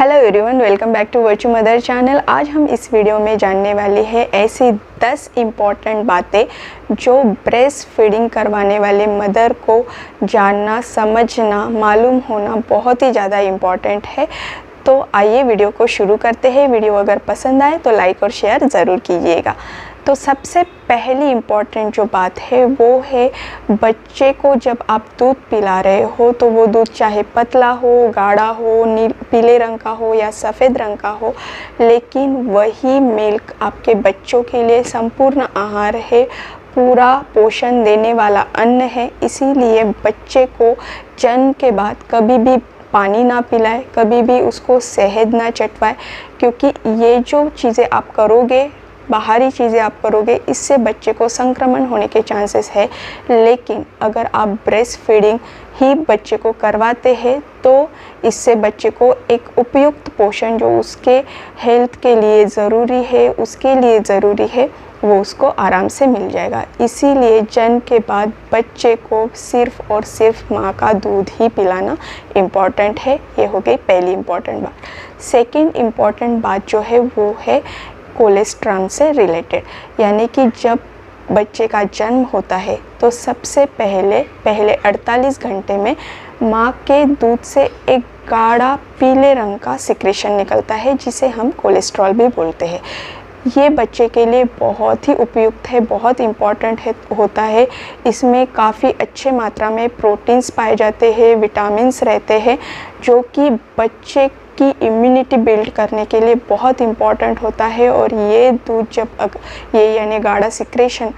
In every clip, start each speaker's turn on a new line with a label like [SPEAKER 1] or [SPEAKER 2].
[SPEAKER 1] Hello everyone, welcome back to virtue mother channel. आज हम इस वीडियो में जानने वाले हैं ऐसी 10 इम्पॉर्टेंट बातें जो ब्रेस्ट फीडिंग करवाने वाले मदर को जानना, समझना, मालूम होना बहुत ही ज़्यादा इम्पॉर्टेंट है। तो आइए वीडियो को शुरू करते हैं। वीडियो अगर पसंद आए तो लाइक और शेयर ज़रूर कीजिएगा। तो सबसे पहली इम्पॉर्टेंट जो बात है वो है, बच्चे को जब आप दूध पिला रहे हो तो वो दूध चाहे पतला हो, गाढ़ा हो, पीले रंग का हो या सफ़ेद रंग का हो, लेकिन वही मिल्क आपके बच्चों के लिए संपूर्ण आहार है, पूरा पोषण देने वाला अन्न है। इसीलिए बच्चे को जन्म के बाद कभी भी पानी ना पिलाए, कभी भी उसको शहद ना चटवाए, क्योंकि ये जो चीज़ें आप करोगे, बाहरी चीज़ें आप करोगे, इससे बच्चे को संक्रमण होने के चांसेस है। लेकिन अगर आप ब्रेस्ट फीडिंग ही बच्चे को करवाते हैं तो इससे बच्चे को एक उपयुक्त पोषण जो उसके हेल्थ के लिए ज़रूरी है, उसके लिए ज़रूरी है, वो उसको आराम से मिल जाएगा। इसीलिए जन्म के बाद बच्चे को सिर्फ़ और सिर्फ माँ का दूध ही पिलाना इम्पॉर्टेंट है। ये हो गई पहली इम्पॉर्टेंट बात। सेकंड इम्पॉर्टेंट बात जो है वो है कोलेस्ट्रॉल से रिलेटेड, यानी कि जब बच्चे का जन्म होता है तो सबसे पहले 48 घंटे में माँ के दूध से एक गाढ़ा पीले रंग का सिक्रेशन निकलता है, जिसे हम कोलेस्ट्रॉल भी बोलते हैं। ये बच्चे के लिए बहुत ही उपयुक्त है, बहुत इम्पॉर्टेंट होता है। इसमें काफ़ी अच्छे मात्रा में प्रोटीन्स पाए जाते हैं, विटामिन्स रहते हैं, जो कि बच्चे की इम्यूनिटी बिल्ड करने के लिए बहुत इम्पॉर्टेंट होता है। और ये दूध जब ये यानी गाढ़ा सिक्रेशन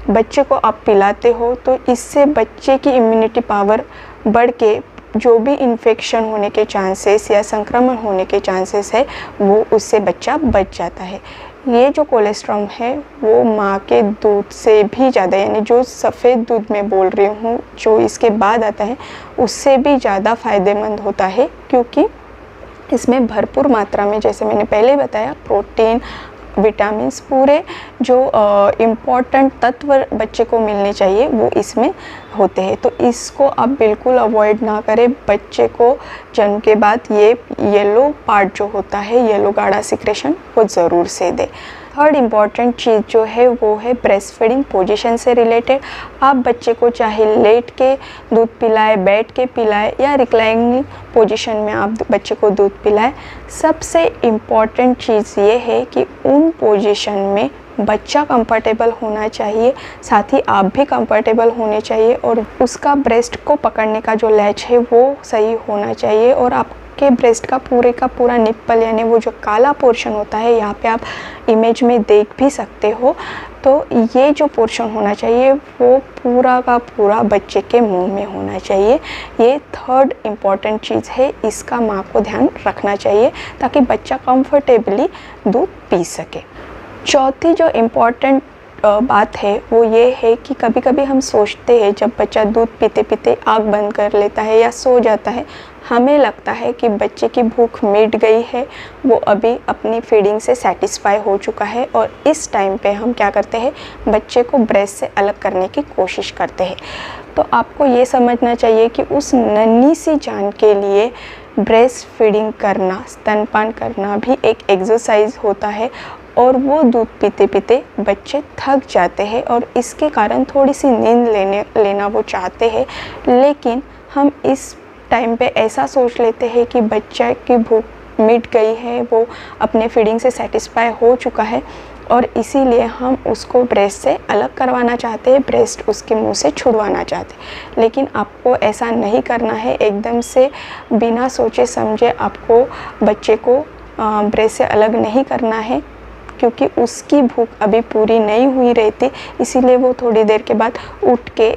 [SPEAKER 1] बच्चे को आप पिलाते हो तो इससे बच्चे की इम्यूनिटी पावर बढ़ के जो भी इन्फेक्शन होने के चांसेस या संक्रमण होने के चांसेस है वो उससे बच्चा बच जाता है। ये जो कोलेस्ट्रॉल है वो माँ के दूध से भी ज़्यादा, यानी जो सफ़ेद दूध में बोल रही हूँ, जो इसके बाद आता है, उससे भी ज़्यादा फ़ायदेमंद होता है, क्योंकि इसमें भरपूर मात्रा में, जैसे मैंने पहले बताया, प्रोटीन, विटामिन्स, पूरे जो इम्पॉर्टेंट तत्व बच्चे को मिलने चाहिए वो इसमें होते हैं। तो इसको आप बिल्कुल अवॉइड ना करें। बच्चे को जन्म के बाद ये येलो पार्ट जो होता है, येलो गाढ़ा सिक्रेशन, वो ज़रूर से दे। थर्ड इम्पॉर्टेंट चीज़ जो है वो है ब्रेस्ट फीडिंग पोजीशन से रिलेटेड। आप बच्चे को चाहे लेट के दूध पिलाए, बैठ के पिलाए या रिक्लाइनिंग पोजीशन में आप बच्चे को दूध पिलाए, सबसे इम्पॉर्टेंट चीज़ ये है कि उन पोजीशन में बच्चा कंफर्टेबल होना चाहिए, साथ ही आप भी कंफर्टेबल होने चाहिए, और उसका ब्रेस्ट को पकड़ने का जो लैच है वो सही होना चाहिए। और आपके ब्रेस्ट का पूरा निप्पल, यानी वो जो काला पोर्शन होता है, यहाँ पे आप इमेज में देख भी सकते हो, तो ये जो पोर्शन होना चाहिए वो पूरा का पूरा बच्चे के मुंह में होना चाहिए। ये थर्ड इम्पॉर्टेंट चीज़ है, इसका माँ को ध्यान रखना चाहिए ताकि बच्चा कंफर्टेबली दूध पी सके। चौथी जो इम्पॉर्टेंट बात है वो ये है कि कभी कभी हम सोचते हैं, जब बच्चा दूध पीते पीते आँख बंद कर लेता है या सो जाता है, हमें लगता है कि बच्चे की भूख मिट गई है, वो अभी अपनी फीडिंग से सेटिस्फाई हो चुका है, और इस टाइम पे हम क्या करते हैं, बच्चे को ब्रेस्ट से अलग करने की कोशिश करते हैं। तो आपको ये समझना चाहिए कि उस नन्ही सी जान के लिए ब्रेस्ट फीडिंग करना, स्तनपान करना भी एक एक्सरसाइज होता है, और वो दूध पीते पीते बच्चे थक जाते हैं और इसके कारण थोड़ी सी नींद लेना वो चाहते हैं। लेकिन हम इस टाइम पे ऐसा सोच लेते हैं कि बच्चे की भूख मिट गई है, वो अपने फीडिंग से सेटिस्फाई हो चुका है, और इसीलिए हम उसको ब्रेस्ट से अलग करवाना चाहते हैं, ब्रेस्ट उसके मुंह से छुड़वाना चाहते हैं। लेकिन आपको ऐसा नहीं करना है। एकदम से बिना सोचे समझे आपको बच्चे को ब्रेस्ट से अलग नहीं करना है, क्योंकि उसकी भूख अभी पूरी नहीं हुई रहती। इसीलिए वो थोड़ी देर के बाद उठ के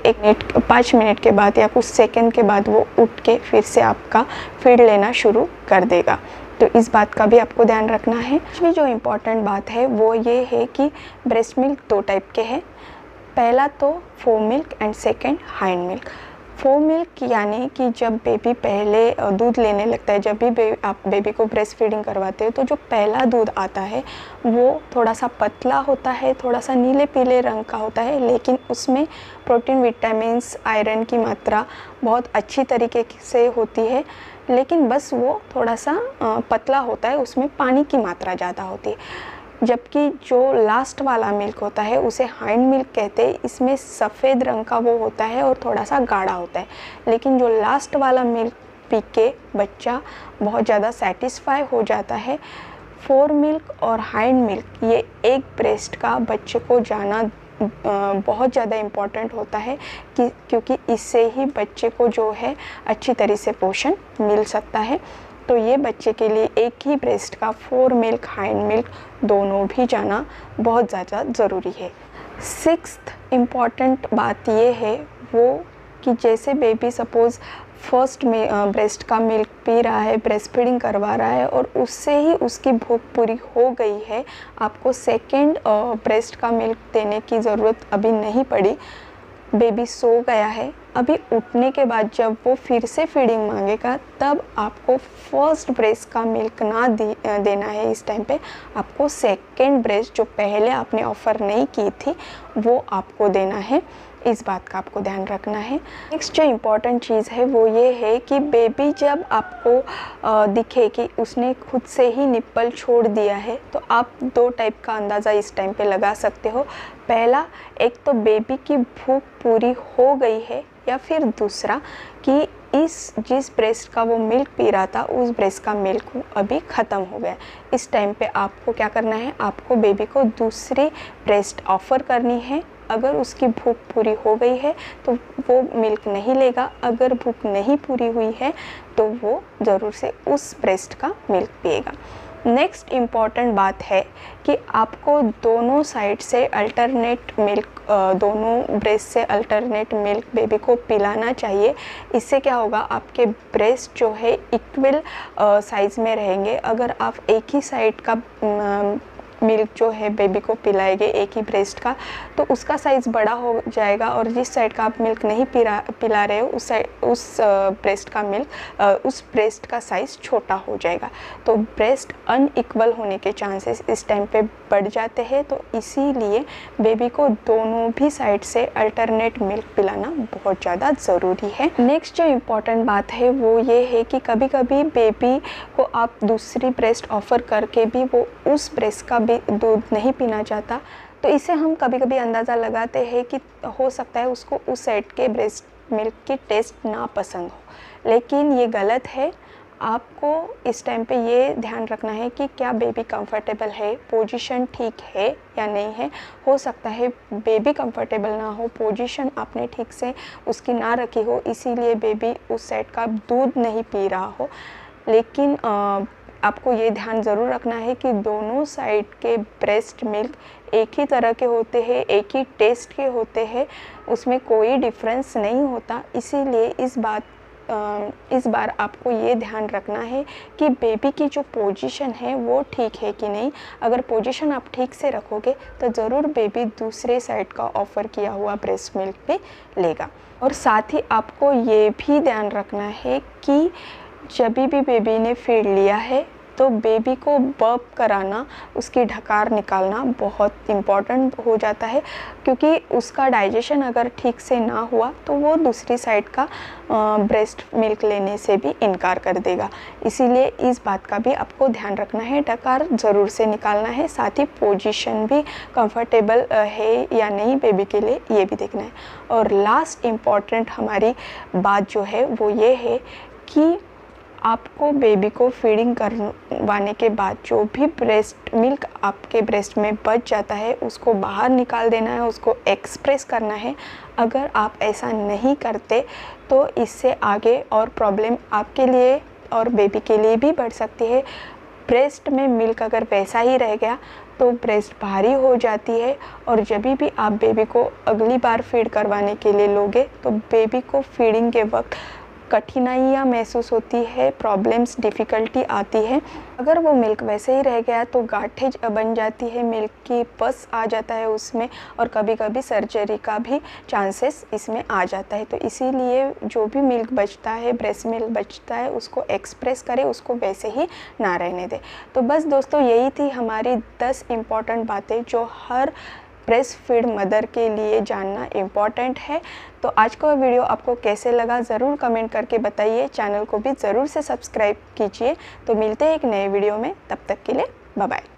[SPEAKER 1] 5 मिनट के बाद या कुछ सेकंड के बाद वो उठ के फिर से आपका फीड लेना शुरू कर देगा। तो इस बात का भी आपको ध्यान रखना है। इसमें जो इम्पॉर्टेंट बात है वो ये है कि ब्रेस्ट मिल्क 2 टाइप के हैं। पहला तो foam milk and second hind milk. Foam milk यानी कि जब बेबी पहले दूध लेने लगता है, जब भी आप बेबी को ब्रेस्ट फीडिंग करवाते हो, तो जो पहला दूध आता है वो थोड़ा सा पतला होता है, थोड़ा सा नीले पीले रंग का होता है, लेकिन उसमें प्रोटीन, विटामिन्स, आयरन की मात्रा बहुत अच्छी तरीके से होती है। लेकिन बस वो थोड़ा सा पतला होता है, उसमें पानी की मात्रा ज़्यादा होती है। जबकि जो लास्ट वाला मिल्क होता है उसे हाइंड मिल्क कहते हैं। इसमें सफ़ेद रंग का वो होता है और थोड़ा सा गाढ़ा होता है। लेकिन जो लास्ट वाला मिल्क पी के बच्चा बहुत ज़्यादा सेटिस्फाई हो जाता है। फोर मिल्क और हाइंड मिल्क ये एक ब्रेस्ट का बच्चे को जाना बहुत ज़्यादा इम्पॉर्टेंट होता है क्योंकि इससे ही बच्चे को जो है अच्छी तरह से पोषण मिल सकता है। तो ये बच्चे के लिए एक ही ब्रेस्ट का फोर मिल्क हाइंड मिल्क दोनों भी जाना बहुत ज़्यादा ज़रूरी है। सिक्स्थ इम्पॉर्टेंट बात ये है वो कि जैसे बेबी सपोज़ फर्स्ट में ब्रेस्ट का मिल्क पी रहा है, ब्रेस्ट फीडिंग करवा रहा है और उससे ही उसकी भूख पूरी हो गई है, आपको सेकेंड ब्रेस्ट का मिल्क देने की ज़रूरत अभी नहीं पड़ी। बेबी सो गया है, अभी उठने के बाद जब वो फिर से फीडिंग मांगेगा तब आपको फर्स्ट ब्रेस्ट का मिल्क ना देना है। इस टाइम पे आपको सेकेंड ब्रेस्ट जो पहले आपने ऑफ़र नहीं की थी वो आपको देना है। इस बात का आपको ध्यान रखना है। नेक्स्ट जो इम्पॉर्टेंट चीज़ है वो ये है कि बेबी जब आपको दिखे कि उसने खुद से ही निप्पल छोड़ दिया है तो आप दो टाइप का अंदाज़ा इस टाइम पे लगा सकते हो। पहला, एक तो बेबी की भूख पूरी हो गई है, या फिर दूसरा कि जिस ब्रेस्ट का वो मिल्क पी रहा था उस ब्रेस्ट का मिल्क अभी ख़त्म हो गया। इस टाइम पे आपको क्या करना है, आपको बेबी को दूसरी ब्रेस्ट ऑफ़र करनी है। अगर उसकी भूख पूरी हो गई है तो वो मिल्क नहीं लेगा, अगर भूख नहीं पूरी हुई है तो वो ज़रूर से उस ब्रेस्ट का मिल्क पिएगा। नेक्स्ट इम्पॉर्टेंट बात है कि आपको दोनों साइड से अल्टरनेट मिल्क, दोनों ब्रेस्ट से अल्टरनेट मिल्क बेबी को पिलाना चाहिए। इससे क्या होगा, आपके ब्रेस्ट जो है इक्वल साइज़ में रहेंगे। अगर आप एक ही साइड का मिल्क जो है बेबी को पिलाएंगे एक ही ब्रेस्ट का तो उसका साइज़ बड़ा हो जाएगा, और जिस साइड का आप मिल्क नहीं पिला रहे हो उस ब्रेस्ट का मिल्क उस ब्रेस्ट का साइज़ छोटा हो जाएगा। तो ब्रेस्ट अनइक्वल होने के चांसेस इस टाइम पे बढ़ जाते हैं। तो इसीलिए बेबी को दोनों भी साइड से अल्टरनेट मिल्क पिलाना बहुत ज़्यादा ज़रूरी है। नेक्स्ट जो इम्पॉर्टेंट बात है वो ये है कि कभी कभी बेबी को आप दूसरी ब्रेस्ट ऑफ़र करके भी वो उस ब्रेस्ट का दूध नहीं पीना चाहता, तो इसे हम कभी कभी अंदाज़ा लगाते हैं कि हो सकता है उसको उस साइड के ब्रेस्ट मिल्क की टेस्ट ना पसंद हो, लेकिन ये गलत है। आपको इस टाइम पे ये ध्यान रखना है कि क्या बेबी कंफर्टेबल है, पोजीशन ठीक है या नहीं है। हो सकता है बेबी कंफर्टेबल ना हो, पोजीशन आपने ठीक से उसकी ना रखी हो, इसीलिए बेबी उस साइड का दूध नहीं पी रहा हो। लेकिन आपको ये ध्यान ज़रूर रखना है कि दोनों साइड के ब्रेस्ट मिल्क एक ही तरह के होते हैं, एक ही टेस्ट के होते हैं, उसमें कोई डिफरेंस नहीं होता। इसीलिए इस बार आपको ये ध्यान रखना है कि बेबी की जो पोजीशन है वो ठीक है कि नहीं। अगर पोजीशन आप ठीक से रखोगे तो ज़रूर बेबी दूसरे साइड का ऑफ़र किया हुआ ब्रेस्ट मिल्क भी लेगा। और साथ ही आपको ये भी ध्यान रखना है कि जब भी बेबी ने फीड लिया है तो बेबी को बर्प कराना, उसकी ढकार निकालना बहुत इम्पॉर्टेंट हो जाता है, क्योंकि उसका डाइजेशन अगर ठीक से ना हुआ तो वो दूसरी साइड का ब्रेस्ट मिल्क लेने से भी इनकार कर देगा। इसीलिए इस बात का भी आपको ध्यान रखना है, ढकार ज़रूर से निकालना है। साथ ही पोजीशन भी कंफर्टेबल है या नहीं बेबी के लिए ये भी देखना है। और लास्ट इम्पॉर्टेंट हमारी बात जो है वो ये है कि आपको बेबी को फीडिंग करवाने के बाद जो भी ब्रेस्ट मिल्क आपके ब्रेस्ट में बच जाता है उसको बाहर निकाल देना है, उसको एक्सप्रेस करना है। अगर आप ऐसा नहीं करते तो इससे आगे और प्रॉब्लम आपके लिए और बेबी के लिए भी बढ़ सकती है। ब्रेस्ट में मिल्क अगर वैसा ही रह गया तो ब्रेस्ट भारी हो जाती है, और जब भी आप बेबी को अगली बार फीड करवाने के लिए लोगे तो बेबी को फीडिंग के वक्त कठिनाइयाँ महसूस होती है, प्रॉब्लम्स, डिफ़िकल्टी आती है। अगर वो मिल्क वैसे ही रह गया तो गांठें बन जाती है, मिल्क की पस आ जाता है उसमें, और कभी कभी सर्जरी का भी चांसेस इसमें आ जाता है। तो इसीलिए जो भी मिल्क बचता है, ब्रेस्ट मिल्क बचता है, उसको एक्सप्रेस करें, उसको वैसे ही ना रहने दें। तो बस दोस्तों यही थी हमारी 10 इम्पॉर्टेंट बातें जो हर ब्रेस्ट फीड मदर के लिए जानना इम्पॉर्टेंट है। तो आज का वीडियो आपको कैसे लगा ज़रूर कमेंट करके बताइए। चैनल को भी ज़रूर से सब्सक्राइब कीजिए। तो मिलते हैं एक नए वीडियो में, तब तक के लिए बाय बाय।